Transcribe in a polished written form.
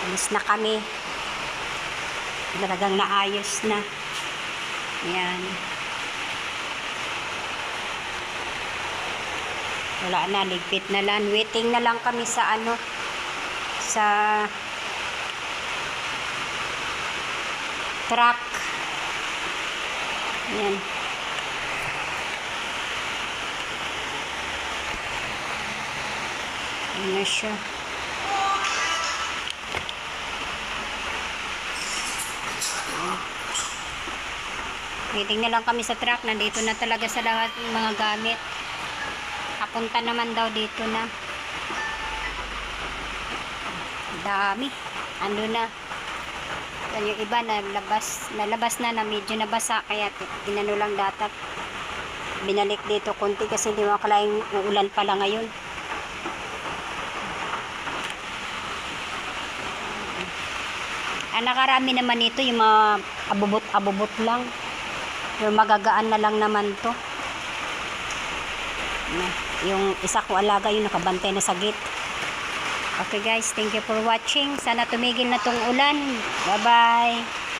Alis na kami. Talagang naayos na. Ayan. Wala na, ligpit na lang. Waiting na lang kami sa sa truck. Ayan. Ayan na siya. Waiting na lang kami sa truck. Nandito na talaga sa lahat ng mga gamit. Papunta naman daw dito na. Dami. Ando na. Yan yung iba nalabas na medyo nabasa. Kaya ginano lang dapat. Binalik dito konti kasi hindi makalaing uulan pala ngayon. Ang nakarami naman ito yung mga abubot lang. Yung magagaan na lang naman to. Yung isa ko alaga yung nakabantay na sa gate. Okay guys, thank you for watching. Sana tumigil na tong ulan. Bye bye.